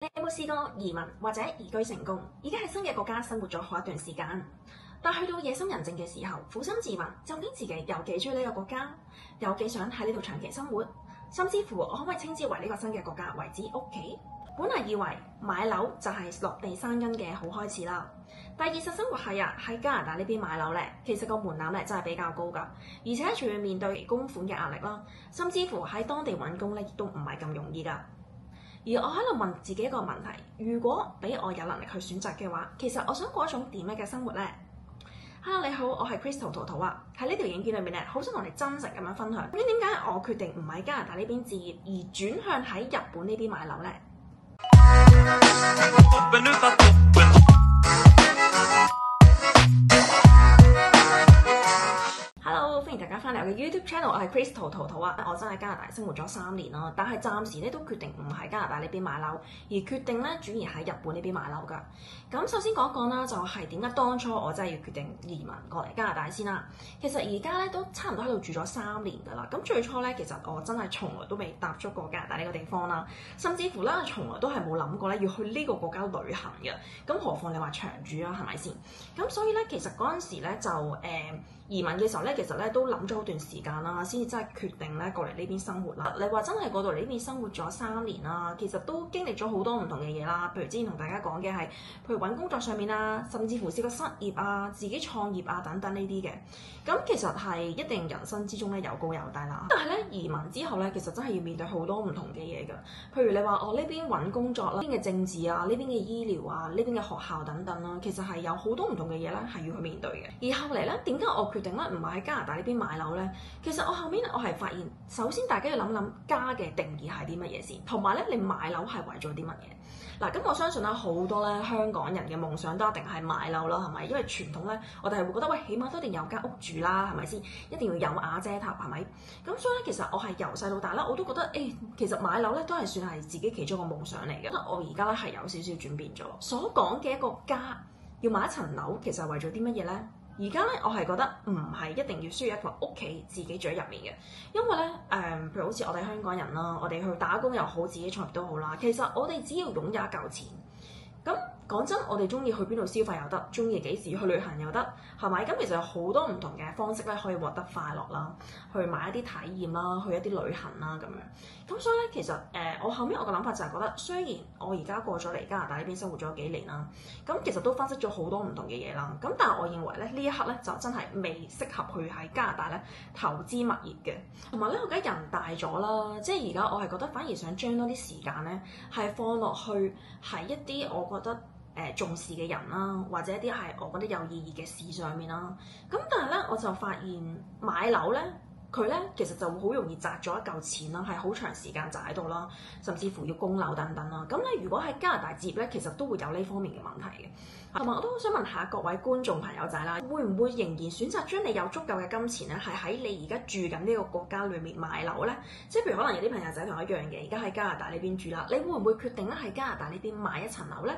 你有冇試過移民或者移居成功，已經喺新嘅國家生活咗好一段時間，但去到夜深人靜嘅時候，苦心自問，究竟自己有幾中意呢個國家，有幾想喺呢度長期生活，甚至乎我可唔可以稱之為呢個新嘅國家為之屋企？本嚟以為買樓就係落地生根嘅好開始啦，但係現實生活係喺加拿大呢邊買樓咧，其實個門檻咧真係比較高㗎，而且仲要面對供款嘅壓力啦，甚至乎喺當地揾工咧亦都唔係咁容易㗎。而我喺度問自己一個問題：如果俾我有能力去選擇嘅話，其實我想過一種點樣嘅生活呢？ Hello， 你好，我係 Crystal 桃桃啊。喺呢條影片裏面咧，好想同你真實咁樣分享。咁點解我決定唔喺加拿大呢邊置業，而轉向喺日本呢邊買樓呢？Hello， 歡迎大家翻嚟我嘅 YouTube channel， 我係 Crystal 桃桃啊。我真係加拿大生活咗3年啦，但係暫時咧都決定唔喺加拿大呢邊買樓，而決定咧轉移喺日本呢邊買樓㗎。咁首先講一講啦，就係點解當初我真係要決定移民過嚟加拿大先啦。其實而家咧都差唔多喺度住咗3年㗎啦。咁最初咧，其實我真係從來都未踏足過加拿大呢個地方啦，甚至乎咧從來都係冇諗過咧要去呢個國家旅行嘅。咁何況你話長住啊，係咪先？咁所以咧，其實嗰陣時咧就移民嘅時候咧，其實咧都諗咗好段時間啦，先至真係決定咧過嚟呢邊生活啦。你話真係過到嚟呢邊生活咗3年啦，其實都經歷咗好多唔同嘅嘢啦。譬如之前同大家講嘅係，譬如揾工作上面啊，甚至乎試過失業啊、自己創業啊等等呢啲嘅。咁其實係一定人生之中咧有高有低啦。但係咧移民之後咧，其實真係要面對好多唔同嘅嘢㗎。譬如你話我呢邊揾工作啦，呢邊嘅政治啊，呢邊嘅醫療啊，呢邊嘅學校等等啦，其實係有好多唔同嘅嘢咧係要去面對嘅。而後嚟咧，點解我決定咧唔係喺加拿大呢邊買樓咧？其實我後面我係發現，首先大家要諗諗家嘅定義係啲乜嘢先，同埋咧你買樓係為咗啲乜嘢？嗱，咁我相信啦，好多咧香港人嘅夢想都一定係買樓啦，係咪？因為傳統咧，我哋係會覺得喂，起碼都一定有間屋住啦，係咪先？一定要有瓦遮頭，係咪？咁所以咧，其實我係由細到大啦，我都覺得其實買樓咧都係算係自己其中一個夢想嚟嘅。我而家咧係有少少轉變咗，所講嘅一個家要買一層樓，其實係為咗啲乜嘢咧？而家咧，我係覺得唔係一定要需要一個屋企自己住喺入面嘅，因為咧譬如好似我哋香港人啦，我哋去打工又好，自己創業都好啦，其實我哋只要擁有一嚿錢，咁講真，我哋中意去邊度消費又得，中意幾時去旅行又得，係咪？咁其實有好多唔同嘅方式咧，可以獲得快樂啦，去買一啲體驗啦，去一啲旅行啦咁樣。咁所以咧，其實我後面我嘅諗法就係覺得，雖然我而家過咗嚟加拿大呢邊生活咗幾年啦，咁其實都分析咗好多唔同嘅嘢啦。咁但係我認為咧，呢一刻咧就真係未適合去喺加拿大咧投資物業嘅。同埋咧，我而家人大咗啦，即係而家我係覺得反而想將多啲時間咧係放落去係一啲我覺得重視嘅人啦，或者一啲係我覺得有意義嘅事上面啦。咁但係咧，我就發現買樓咧，佢咧其實就會好容易擲咗一嚿錢啦，係好長時間擲喺度啦，甚至乎要供樓等等啦。咁你如果喺加拿大置業咧，其實都會有呢方面嘅問題嘅。同埋我都好想問下各位觀眾朋友仔啦，會唔會仍然選擇將你有足夠嘅金錢咧，係喺你而家住緊呢個國家裏面買樓咧？即係譬如可能有啲朋友仔同我一樣嘅，而家喺加拿大呢邊住啦，你會唔會決定咧喺加拿大呢邊買一層樓咧？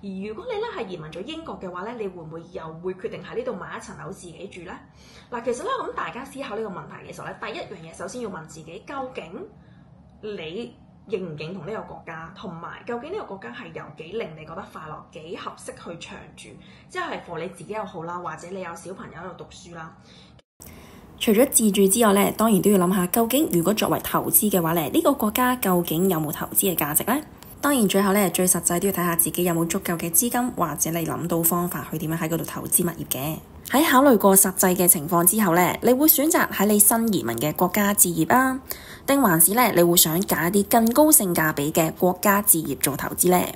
而如果你咧係移民咗英國嘅話咧，你會唔會又會決定喺呢度買一層樓自己住咧？嗱，其實咧咁大家思考呢個問題嘅時候咧，第一樣嘢首先要問自己，究竟你認唔認同呢個國家，同埋究竟呢個國家係有幾令你覺得快樂，幾合適去長住，即係for你自己又好啦，或者你有小朋友喺度讀書啦。除咗自住之外咧，當然都要諗下，究竟如果作為投資嘅話咧，呢個國家究竟有冇投資嘅價值呢？當然最後咧，最實際都要睇下自己有冇足夠嘅資金，或者你諗到方法去點樣喺嗰度投資物業嘅。喺考慮過實際嘅情況之後咧，你會選擇喺你新移民嘅國家置業啊，定還是咧你會想揀一啲更高性價比嘅國家置業做投資咧？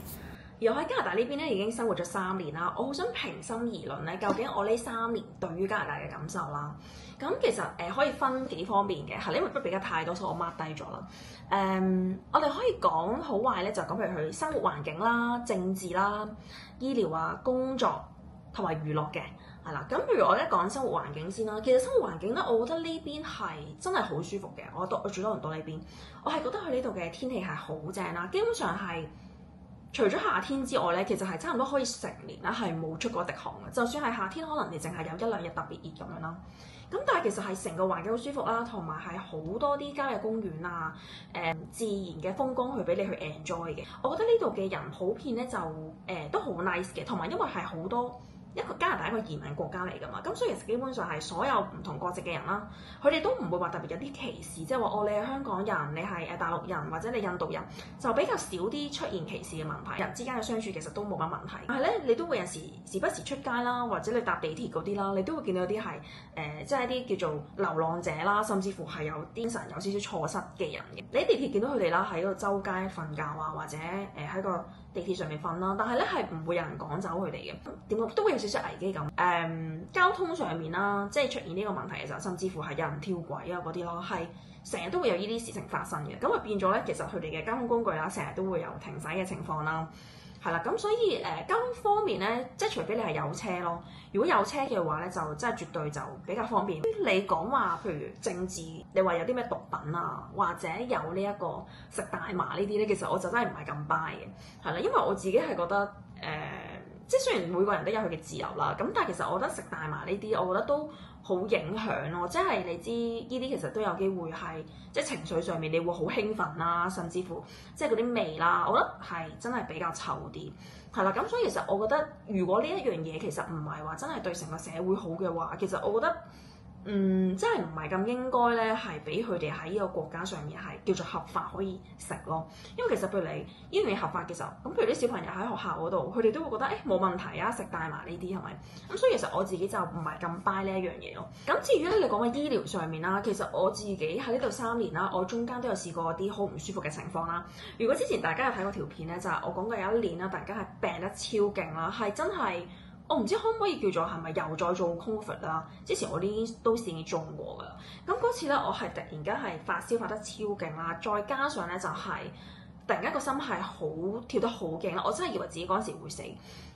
而我喺加拿大呢邊咧已經生活咗3年啦，我好想平心而論咧，究竟我呢3年對於加拿大嘅感受啦，咁其實可以分幾方面嘅，係因為不比較太多，所以我 mark 低咗啦。我哋可以講好壞咧，就講譬如佢生活環境啦、政治啦、醫療啊、工作同埋娛樂嘅。係啦，咁譬如我咧講生活環境先啦。其實生活環境咧，我覺得呢邊係真係好舒服嘅。我住多倫多呢邊，我係覺得佢呢度嘅天氣係好正啦。基本上係除咗夏天之外咧，其實係差唔多可以成年啦，係冇出過滴汗嘅。就算係夏天，可能你淨係有一兩日特別熱咁樣啦。咁但係其實係成個環境好舒服啦，同埋係好多啲郊野公園啊，自然嘅風光去俾你去 enjoy 嘅。我覺得呢度嘅人普遍咧就都好 nice 嘅，同埋因為係好多。一個加拿大一個移民國家嚟㗎嘛，咁所以其實基本上係所有唔同國籍嘅人啦，佢哋都唔會話特別有啲歧視，即係話哦你係香港人，你係大陸人或者你印度人，就比較少啲出現歧視嘅問題。人之間嘅相處其實都冇乜問題，但係咧你都會有時不時出街啦，或者你搭地鐵嗰啲啦，你都會見到有啲係即係一啲叫做流浪者啦，甚至乎係有啲神有少少錯失嘅人嘅。你喺地鐵見到佢哋啦，喺個周街瞓覺啊，或者喺個地鐵上面瞓啦，但係咧係唔會有人趕走佢哋嘅，點講都會有少少危機感。交通上面啦，即係出現呢個問題嘅時候，甚至乎係有人跳軌啊嗰啲咯，係成日都會有呢啲事情發生嘅。咁啊變咗咧，其實佢哋嘅交通工具啦，成日都會有停駛嘅情況啦。係啦，咁所以交通方面咧，即係除非你係有車咯，如果有車嘅話咧，就真係絕對就比較方便。你講話譬如政治，你話有啲咩毒品啊，或者有呢一個食大麻呢啲咧，其實我就真係唔係咁 buy 嘅，係啦，因為我自己係覺得即係雖然每個人都有佢嘅自由啦，咁但係其實我覺得食大麻呢啲，我覺得都好影響咯。即係你知呢啲其實都有機會係即係情緒上面你會好興奮啦，甚至乎即係嗰啲味啦，我覺得係真係比較臭啲，係啦。咁所以其實我覺得如果呢一樣嘢其實唔係話真係對成個社會好嘅話，其實我覺得真係唔係咁應該咧，係俾佢哋喺呢個國家上面係叫做合法可以食咯。因為其實譬如你呢樣嘢合法嘅時候，咁譬如啲小朋友喺學校嗰度，佢哋都會覺得冇問題啊，食大麻呢啲係咪？咁所以其實我自己就唔係咁 buy 呢一樣嘢咯。咁至於咧你講嘅醫療上面啦，其實我自己喺呢度3年啦，我中間都有試過啲好唔舒服嘅情況啦。如果之前大家有睇過條片咧，就係我講過有一年啦，大家係病得超勁啦，係真係。我唔知可唔可以叫做係咪又再做 COVID 啦？之前我啲都試已中過㗎啦。咁嗰次咧，我係突然間係發燒發得超勁啦，再加上咧就係突然間個心係好跳得好勁啦，我真係以為自己嗰陣時會死。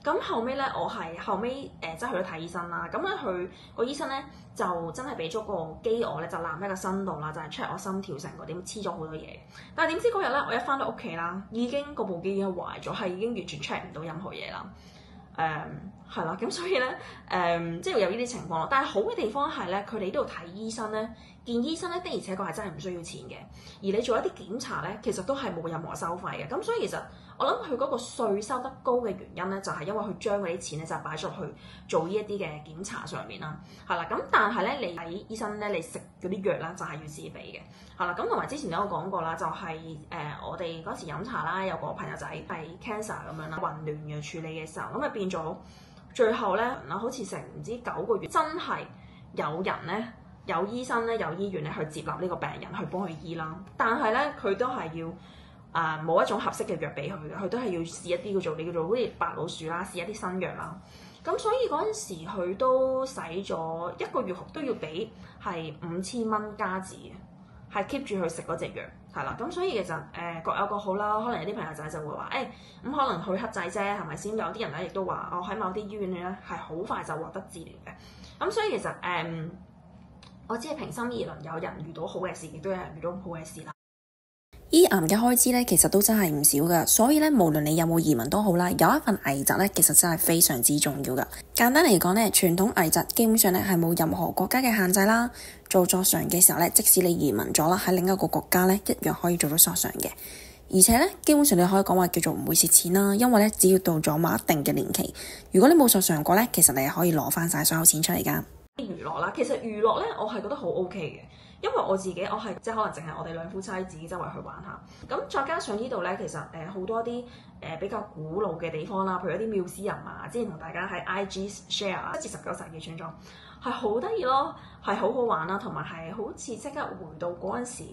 咁後尾咧，我係後尾即係去咗睇醫生啦。咁咧佢個醫生咧就真係俾咗個機我咧，就攬喺個身度啦，就係 check 我心跳成個點黐咗好多嘢。但係點知嗰日咧，我一返到屋企啦，已經嗰部機已經壞咗，係已經完全 check 唔到任何嘢啦。係啦，咁所以咧，即係有呢啲情況咯。但係好嘅地方係咧，佢哋呢度睇醫生咧，見醫生咧的而且確係真係唔需要錢嘅。而你做一啲檢查咧，其實都係冇任何收費嘅。咁所以其實我諗佢嗰個稅收得高嘅原因咧，就係因為佢將嗰啲錢咧就擺出去做呢一啲嘅檢查上面啦。係啦，咁但係咧你睇醫生咧，你食嗰啲藥啦就係要自己俾嘅。係啦，咁同埋之前都有講過啦，就係我哋嗰時飲茶啦，有個朋友仔係 cancer 咁樣啦，混亂嘅處理嘅時候，咁啊變咗最後咧，好似成唔知9個月，真係有人咧，有醫生咧，有醫院咧去接納呢個病人去幫佢醫啦。但係咧，佢都係要冇一種合適嘅藥俾佢嘅，佢都係要試一啲叫做好似白老鼠啦，試一啲新藥啦。咁所以嗰陣時佢都使咗1個月都要俾係5000蚊加紙嘅，係 keep 住去食嗰隻藥，係啦。咁所以其實各有各好啦。可能有啲朋友仔就會話咁可能佢黑仔啫，係咪先？有啲人咧亦都話我喺某啲醫院咧係好快就獲得治療嘅。咁所以其實我只係平心而論，有人遇到好嘅事，亦都有人遇到唔好嘅事啦。醫癌嘅開支咧，其實都真係唔少噶，所以咧，無論你有冇移民都好啦，有一份危疾咧，其實真係非常之重要噶。簡單嚟講咧，傳統危疾基本上咧係冇任何國家嘅限制啦。做索償嘅時候咧，即使你移民咗啦，喺另一個國家咧，一樣可以做到索償嘅。而且咧，基本上你可以講話叫做唔會蝕錢啦，因為咧，只要到咗某一定嘅年期，如果你冇索償過咧，其實你係可以攞翻晒所有錢出嚟噶。娛樂啦，其實娛樂咧，我係覺得好 OK 嘅。因為我自己，我係即係可能淨係我哋兩夫妻自己周圍去玩下，咁再加上呢度咧，其實好多啲比較古老嘅地方啦，譬如一啲廟師人啊，之前同大家喺 IG share 啊，至19世紀村莊係好得意咯，係好好玩啦，同埋係好似即刻回到嗰陣時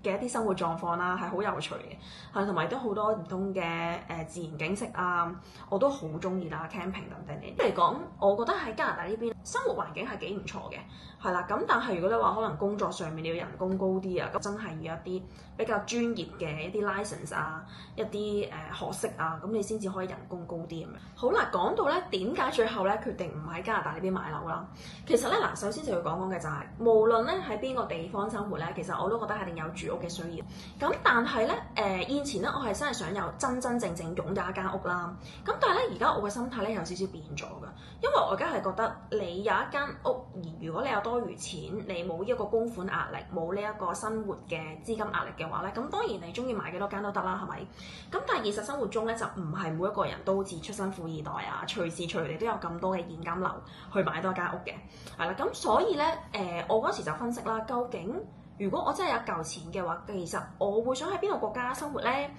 嘅一啲生活狀況啦，係好有趣嘅，係同埋都好多唔同嘅自然景色啊，我都好中意啦 camping 等等嘅。嚟講，我覺得喺加拿大呢邊生活環境係幾唔錯嘅，係啦。咁但係如果你話可能工作上面你要人工高啲啊，咁真係要一啲比較專業嘅一啲 license 啊，一啲學識啊，咁你先至可以人工高啲咁樣。好啦，講到咧點解最後咧決定唔喺加拿大呢邊買樓啦？其實咧嗱，首先就要講嘅就係無論咧喺邊個地方生活咧，其實我都覺得係一定有住住屋嘅需要。咁但係咧現前咧我係真係想有真真正正擁有一間屋啦。咁但係咧而家我嘅心態咧有少少變咗㗎，因為我而家係覺得你有一間屋，而如果你有多餘錢，你冇一個供款壓力，冇呢一個生活嘅資金壓力嘅話咧，咁當然你中意買幾多間都得啦，係咪？咁但係現實生活中咧就唔係每一個人都好似出身富二代啊，隨時隨地都有咁多嘅現金流去買多間屋嘅，係啦。咁所以咧我嗰時就分析啦，究竟如果我真係有嚿錢嘅話，其實我會想喺邊個國家生活咧？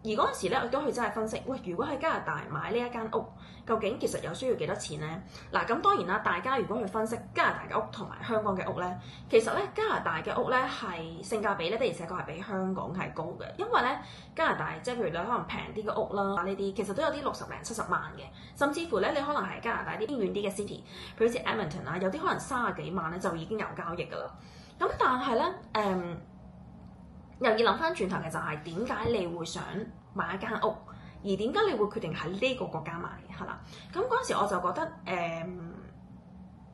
而嗰陣時咧，我都去真係分析，喂，如果喺加拿大買呢一間屋，究竟其實有需要幾多錢咧？嗱，咁當然啦，大家如果去分析加拿大嘅屋同埋香港嘅屋咧，其實咧加拿大嘅屋咧係性價比咧的而且確係比香港係高嘅，因為咧加拿大即係譬如你可能平啲嘅屋啦，呢啲其實都有啲60零70萬嘅，甚至乎咧你可能係加拿大啲偏遠啲嘅 city，譬如好似 Edmonton 啊，有啲可能30幾萬咧就已經有交易㗎啦。咁但係咧又要諗翻轉頭嘅就係點解你會想買一間屋，而點解你會決定喺呢個國家買係啦？咁嗰陣時我就覺得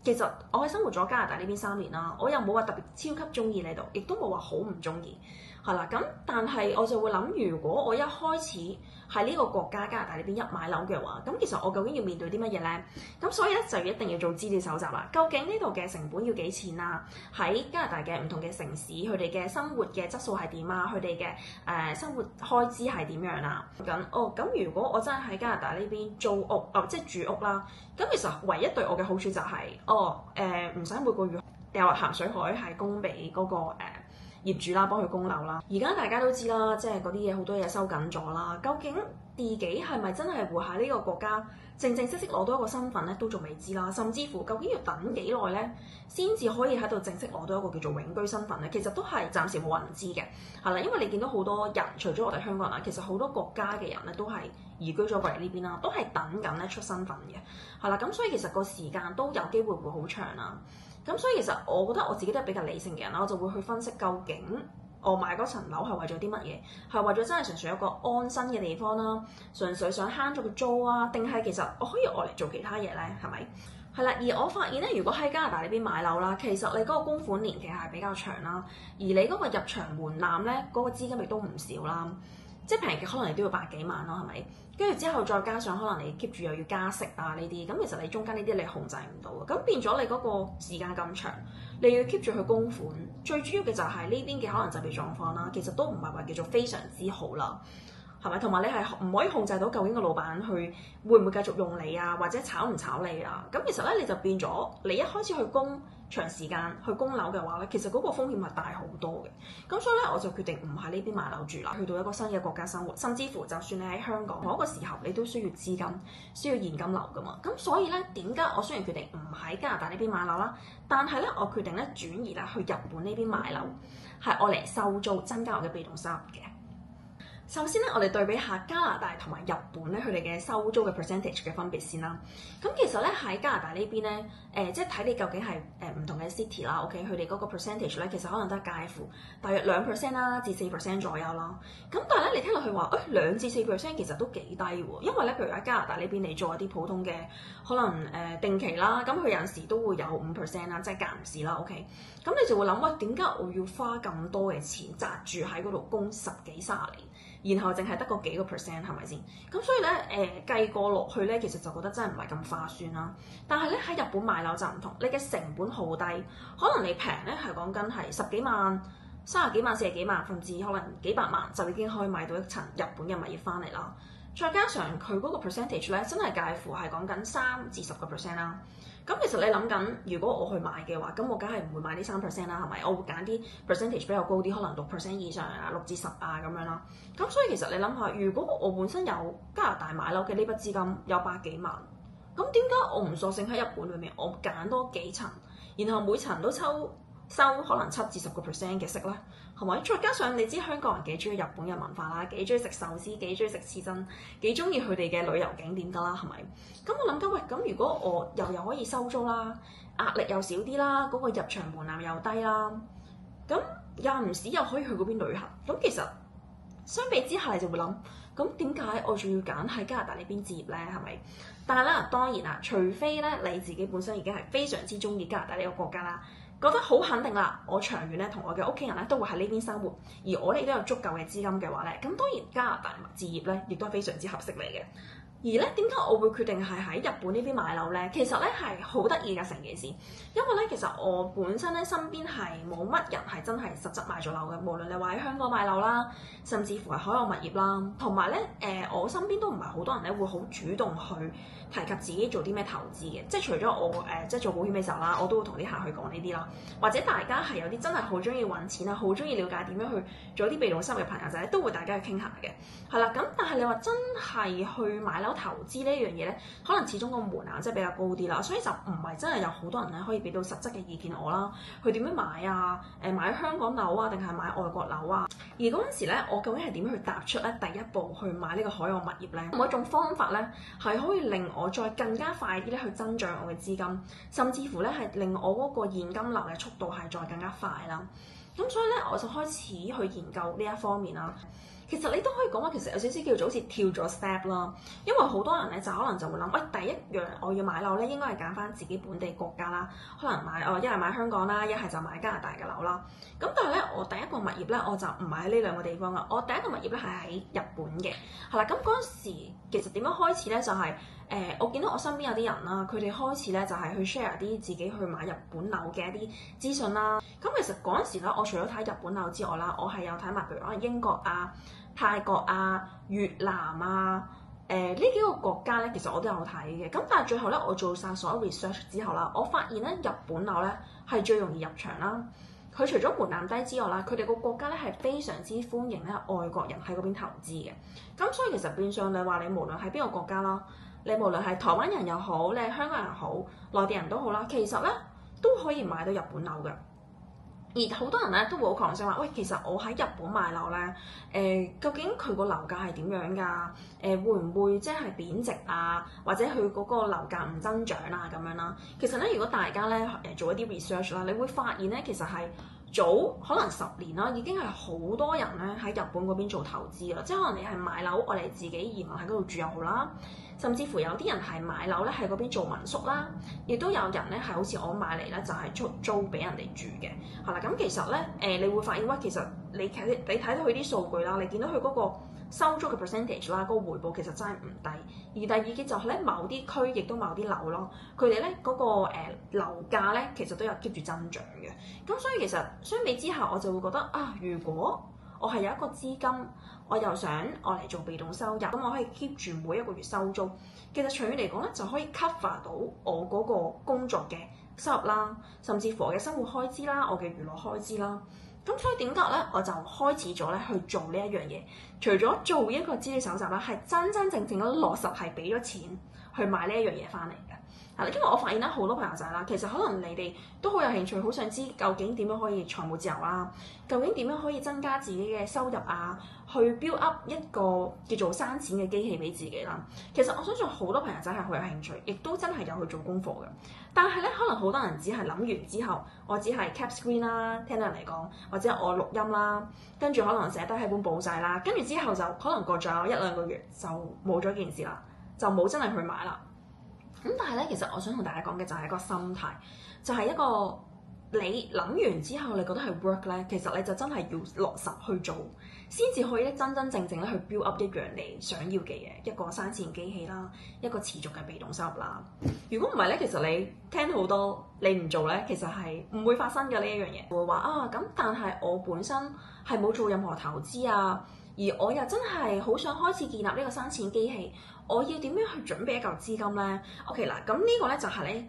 其實我喺生活咗加拿大呢邊3年啦，我又冇話特別超級中意呢度，亦都冇話好唔中意係啦。咁但係我就會諗，如果我一開始喺呢個國家加拿大呢邊一買樓嘅話，咁其實我究竟要面對啲乜嘢咧？咁所以咧就一定要做資料搜集啦。究竟呢度嘅成本要幾錢啊？喺加拿大嘅唔同嘅城市，佢哋嘅生活嘅質素係點啊？佢哋嘅生活開支係點樣啊？咁如果我真係喺加拿大呢邊租屋即係住屋啦，咁其實唯一對我嘅好處就係唔使每個月掉落鹹水海係供俾嗰個業主啦，幫佢供樓啦。而家大家都知啦，即係嗰啲嘢好多嘢收緊咗啦。究竟自己係咪真係會喺呢個國家正正式式攞到一個身份咧，都仲未知啦。甚至乎究竟要等幾耐咧，先至可以喺度正式攞到一個叫做永居身份咧？其實都係暫時冇人知嘅，係啦。因為你見到好多人，除咗我哋香港人啦，其實好多國家嘅人咧都係移居咗過嚟呢邊啦，都係等緊咧出身份嘅，係啦。咁所以其實個時間都有機會會好長啦。咁所以其實我覺得我自己都係比較理性嘅人啦，我就會去分析究竟我買嗰層樓係為咗啲乜嘢？係為咗真係純粹一個安身嘅地方啦，純粹想慳咗個租啊，定係其實我可以愛嚟做其他嘢咧？係咪？係啦，而我發現咧，如果喺加拿大呢邊買樓啦，其實你嗰個供款年期係比較長啦，而你嗰個入場門檻咧，嗰個資金亦都唔少啦。即係平嘅可能你都要百幾萬咯，係咪？跟住之後再加上可能你 keep 住又要加息啊呢啲，咁其實你中間呢啲你控制唔到嘅，咁變咗你嗰個時間咁長，你要 keep 住去供款，最主要嘅就係呢邊嘅可能就業狀況啦，其實都唔係話叫做非常之好啦，係咪？同埋你係唔可以控制到究竟個老闆去會唔會繼續用你啊，或者炒唔炒你啊？咁其實咧你就變咗你一開始去供長時間去供樓嘅話咧，其實嗰個風險係大好多嘅。咁所以咧，我就決定唔喺呢邊買樓住啦，去到一個新嘅國家生活，甚至乎就算你喺香港嗰個時候，你都需要資金、需要現金流噶嘛。咁所以咧，點解我雖然決定唔喺加拿大呢邊買樓啦，但係咧我決定咧轉移啦去日本呢邊買樓，係我嚟收租，增加我嘅被動收入嘅。首先咧，我哋對比下加拿大同埋日本咧，佢哋嘅收租嘅 percentage 嘅分別先啦。咁其實咧喺加拿大呢邊咧，即係睇你究竟係唔同嘅 city 啦，OK，佢哋嗰個 percentage 咧，其實可能都係介乎大約2%啦至4% 左右啦。咁但係咧，你聽落去話2至4%其實都幾低喎，因為咧，譬如喺加拿大呢邊你做一啲普通嘅可能定期啦，咁佢有陣時都會有5%啦，即係間唔時啦，OK。咁你就會諗，喂，點解我要花咁多嘅錢擲住喺嗰度供10幾30年，然後淨係得個幾個 percent 係咪先？咁所以咧計過落去咧，其實就覺得真係唔係咁划算啦。但係咧喺日本買樓就唔同，你嘅成本好低，可能你平咧係講緊係10幾萬、30幾萬、40幾萬，甚至可能幾百萬就已經可以買到一層日本嘅物業翻嚟啦。再加上佢嗰個 percentage 咧，真係介乎係講緊3至10% 啦。咁其實你諗緊，如果我去買嘅話，咁我梗係唔會買呢3%啦，係咪？我會揀啲 percentage 比較高啲，可能6% 以上啊，6至10啊咁樣啦。咁所以其實你諗下，如果我本身有加拿大買樓嘅呢筆資金有百幾萬，咁點解我唔索性喺日本裏面，我揀多幾層，然後每層都收可能7至10% 嘅息咧，係咪？再加上你知香港人幾中意日本嘅文化啦，幾中意食壽司，幾中意食刺身，幾中意佢哋嘅旅遊景點㗎啦，係咪？咁我諗緊，喂，咁如果我又可以收租啦，壓力又少啲啦，嗰個入場門檻又低啦，咁有唔時又可以去嗰邊旅行，咁其實相比之下你就會諗，咁點解我仲要揀喺加拿大呢邊置業咧？係咪？但係咧當然啦，除非咧你自己本身已經係非常之中意加拿大呢個國家啦。覺得好肯定啦，我長遠咧同我嘅屋企人咧都會喺呢邊生活，而我哋都有足夠嘅資金嘅話咧，咁當然加拿大置業咧亦都係非常之合適你嘅。而咧點解我會決定係喺日本呢邊買樓咧？其實咧係好得意嘅成件事，因為咧其實我本身咧身邊係冇乜人係真係實質買咗樓嘅，無論你話喺香港買樓啦，甚至乎係海外物業啦，同埋咧我身邊都唔係好多人咧會好主動去提及自己做啲咩投資嘅，即係除咗我即係做保險嘅時候啦，我都會同啲客去講呢啲啦，或者大家係有啲真係好中意揾錢啊，好中意了解點樣去做啲被動收入嘅朋友仔，都會大家去傾下嘅，係啦。咁但係你話真係去買樓投資呢樣嘢咧，可能始終個門檻即係比較高啲啦，所以就唔係真係有好多人咧可以俾到實質嘅意見我啦。佢點樣買啊？買香港樓啊，定係買外國樓啊？而嗰陣時咧，我究竟係點樣去踏出咧第一步去買呢個海外物業咧？某一種方法咧係可以令我再更加快啲咧去增長我嘅資金，甚至乎咧係令我嗰個現金流嘅速度係再更加快啦。咁所以咧，我就開始去研究呢一方面啦。其實你都可以講話，其實有少少叫做好似跳咗 step 啦，因為好多人咧就可能就會諗，喂，第一樣我要買樓咧，應該係揀翻自己本地國家啦，可能買一係買香港啦，一係就買加拿大嘅樓啦。咁但係咧，我第一個物業咧，我就唔係喺呢兩個地方啦，我第一個物業咧係喺日本嘅，係啦。咁嗰陣時其實點樣開始咧，就係我見到我身邊有啲人啦，佢哋開始咧就係去 share 啲自己去買日本樓嘅一啲資訊啦。咁其實嗰陣時咧，我除咗睇日本樓之外啦，我係有睇埋譬如可能英國啊、泰國啊、越南啊，呢幾個國家咧，其實我都有睇嘅。咁但係最後咧，我做晒所有 research 之後啦，我發現咧日本樓咧係最容易入場啦。佢除咗門檻低之外啦，佢哋個國家咧係非常之歡迎咧外國人喺嗰邊投資嘅。咁所以其實變相你話你無論喺邊個國家啦，你無論係台灣人又好，你係香港人又好，內地人都好啦，其實咧都可以買到日本樓嘅。而好多人咧都會好狂想話，喂，其實我喺日本買樓咧，究竟佢個樓價係點樣㗎？會唔會即係貶值啊？或者佢嗰個樓價唔增長啊咁樣啦？其實咧，如果大家咧做一啲 research 啦，你會發現咧，其實係早可能10年啦，已經係好多人咧喺日本嗰邊做投資啦。即係可能你係買樓，我哋自己移民喺嗰度住又好啦。甚至乎有啲人係買樓咧喺嗰邊做民宿啦，亦都有人咧係好似我買嚟咧就係出租俾人哋住嘅，係啦。咁其實咧你會發現其實你睇到佢啲數據啦，你見到佢嗰個收租嘅 percentage 啦，嗰個回報其實真係唔低。而第二嘅就係咧某啲區亦都某啲樓咯，佢哋咧嗰個樓價咧其實都有 keep 住增長嘅。咁所以其實相比之下，我就會覺得啊，如果我係有一個資金，我又想我嚟做被動收入，咁我可以 keep 住每一個月收租。其實長遠嚟講咧，就可以 cover 到我嗰個工作嘅收入啦，甚至乎我嘅生活開支啦，我嘅娛樂開支啦。咁所以點解咧，我就開始咗咧去做呢一樣嘢。除咗做一個資料搜集啦，係真真正正咁落實係俾咗錢去買呢一樣嘢翻嚟嘅。因為我發現咧好多朋友仔啦，其實可能你哋都好有興趣，好想知究竟點樣可以財務自由啦，究竟點樣可以增加自己嘅收入啊，去 build up 一個叫做生錢嘅機器俾自己啦。其實我相信好多朋友仔係好有興趣，亦都真係有去做功課嘅。但係咧，可能好多人只係諗完之後，我只係 cap screen 啦，聽到人嚟講，或者我錄音啦，跟住可能寫低喺本簿仔啦，跟住之後就可能過咗1-2個月就冇咗件事啦，就冇真係去買啦。咁但係咧，其實我想同大家講嘅就係一個心態，就係一個你諗完之後，你覺得係 work 咧，其實你就真係要落實去做，先至可以咧真真正正咧去 build up 一樣你想要嘅嘢，一個生錢機器啦，一個持續嘅被動收入啦。如果唔係咧，其實你聽好多，你唔做咧，其實係唔會發生嘅呢一樣嘢。會話啊，咁但係我本身係冇做任何投資啊，而我又真係好想開始建立呢個生錢機器。我要點樣去準備一嚿資金咧 ？OK 啦，咁呢個咧就係咧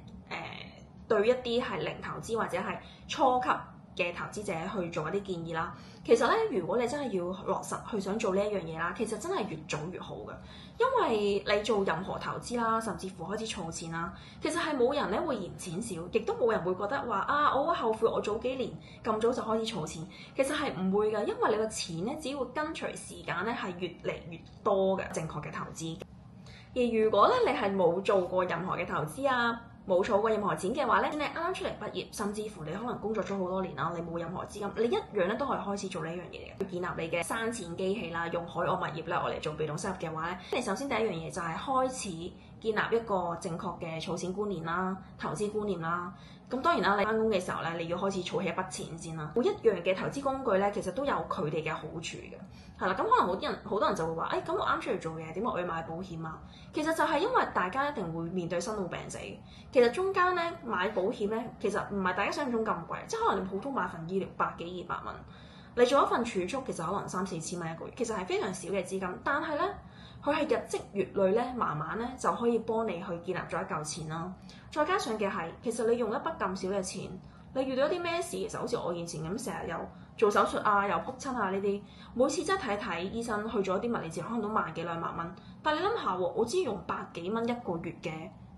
對一啲係零投資或者係初級嘅投資者去做一啲建議啦。其實咧，如果你真係要落實去想做呢一樣嘢啦，其實真係越早越好嘅，因為你做任何投資啦，甚至乎開始儲錢啦，其實係冇人咧會嫌錢少，亦都冇人會覺得話啊，我好後悔我早幾年咁早就開始儲錢。其實係唔會嘅，因為你個錢咧只要跟隨時間咧係越嚟越多嘅正確嘅投資。而如果咧你係冇做過任何嘅投資啊，冇儲過任何錢嘅話咧，你啱啱出嚟畢業，甚至乎你可能工作咗好多年啦，你冇任何資金，你一樣咧都可以開始做呢一樣嘢嘅，建立你嘅生錢機器啦，用海外物業咧我嚟做被動收入嘅話咧，你首先第一樣嘢就係開始建立一個正確嘅儲錢觀念啦、投資觀念啦。咁當然啦，你翻工嘅時候咧，你要開始儲起一筆錢先啦。每一樣嘅投資工具咧，其實都有佢哋嘅好處嘅，係啦。咁可能好多人就會話，咁我啱出嚟做嘢，點解我要買保險啊？其實就係因為大家一定會面對生老病死。其實中間咧買保險咧，其實唔係大家想象中咁貴，即係可能你普通買份醫療百幾200蚊，你做一份儲蓄，其實可能3-4千蚊一個月，其實係非常少嘅資金，但係咧，佢係日積月累咧，慢慢咧就可以幫你去建立咗一嚿錢啦。再加上嘅係，其實你用一筆咁少嘅錢，你遇到啲咩事，其實好似我以前咁，成日又做手術啊，又仆親啊呢啲，每次真係睇醫生去咗啲物理治療，可能都萬幾2萬蚊。但係你諗下喎，我只要用百幾蚊一個月嘅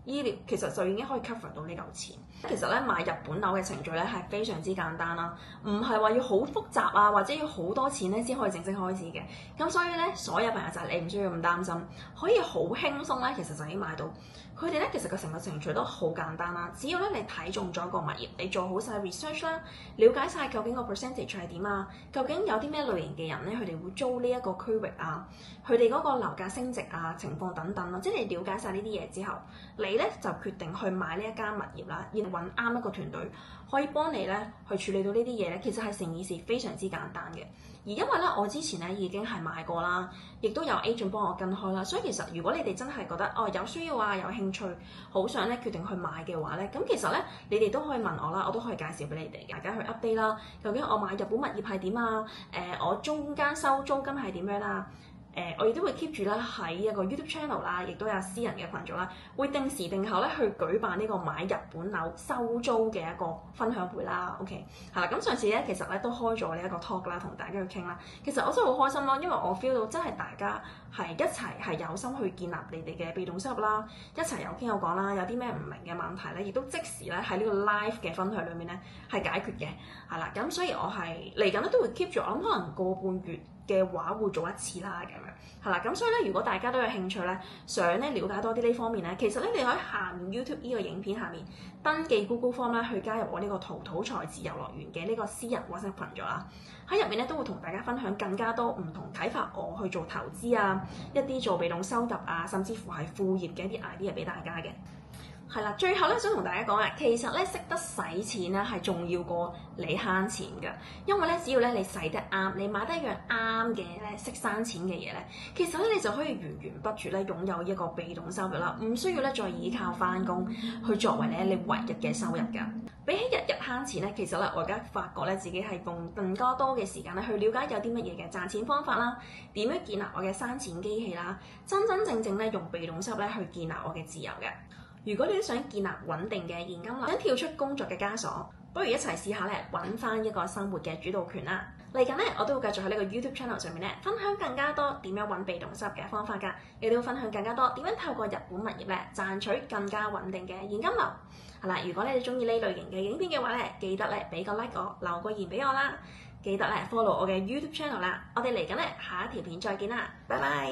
醫療，其實就已經可以 cover 到呢嚿錢。其實咧買日本樓嘅程序咧係非常之簡單啦，唔係話要好複雜啊，或者要好多錢咧先可以正式開始嘅。咁所以咧，所有朋友就係你唔需要咁擔心，可以好輕鬆咧，其實就已經買到。佢哋咧其實個成個程序都好簡單啦，只要咧你睇中咗個物業，你做好晒 research 啦，了解晒究竟個 percentage 係點啊，究竟有啲咩類型嘅人咧，佢哋會租呢一個區域啊，佢哋嗰個樓價升值啊情況等等啦，即係你了解晒呢啲嘢之後，你咧就決定去買呢一間物業啦，然後揾啱一個團隊可以幫你咧去處理到呢啲嘢咧，其實係成件事非常之簡單嘅。而因為咧，我之前咧已經係買過啦，亦都有 agent 幫我跟開啦，所以其實如果你哋真係覺得有需要啊、有興趣、好想咧決定去買嘅話咧，咁其實咧你哋都可以問我啦，我都可以介紹俾你哋，大家去 update 啦。究竟我買日本物業係點啊？我中間收租金係點樣啦？我亦都會 keep 住咧喺一個 YouTube channel 啦，亦都有私人嘅群組啦，會定時定候咧去舉辦呢個買日本樓收租嘅一個分享會啦。OK， 係啦，咁上次咧其實咧都開咗呢一個 talk 啦，同大家去傾啦。其實我真係好開心咯，因為我 feel 到真係大家係一齊係有心去建立你哋嘅被動收入啦，一齊有傾有講啦，有啲咩唔明嘅問題咧，亦都即時咧喺呢個 live 嘅分享裏面咧係解決嘅，係啦。咁所以我係嚟緊咧都會 keep 住，我諗可能個半月嘅話會做一次啦，咁樣係啦。咁所以咧，如果大家都有興趣咧，想咧了解多啲呢方面咧，其實咧你可以下面 YouTube 呢個影片下面登記 Google Form 咧，去加入我呢個淘土財自由樂園嘅呢個私人 WhatsApp 群組啦。喺入面咧都會同大家分享更加多唔同啟發我去做投資啊，一啲做被動收入啊，甚至乎係副業嘅一啲 idea 俾大家嘅。係啦，最後咧想同大家講啊，其實咧識得使錢咧係重要過你慳錢㗎，因為咧只要咧你使得啱，你買得一樣啱嘅咧識生錢嘅嘢咧，其實咧你就可以源源不絕咧擁有一個被動收入啦，唔需要咧再依靠返工去作為咧你唯一嘅收入㗎。比起日日慳錢咧，其實咧我而家發覺咧自己係用更加多嘅時間咧去了解有啲乜嘢嘅賺錢方法啦，點樣建立我嘅生錢機器啦，真真正正咧用被動收入咧去建立我嘅自由嘅。如果你都想建立穩定嘅現金流，想跳出工作嘅枷鎖，不如一齊試下咧揾翻一個生活嘅主導權啦。嚟緊咧，我都會繼續喺呢個 YouTube channel 上面咧分享更加多點樣揾被動收入嘅方法㗎，亦都會分享更加多點樣透過日本物業咧賺取更加穩定嘅現金流。係啦，如果你哋中意呢類型嘅影片嘅話咧，記得咧俾個 like 我，留個言俾我啦。記得咧 follow 我嘅 YouTube channel 啦。我哋嚟緊咧下一條片再見啦，拜拜。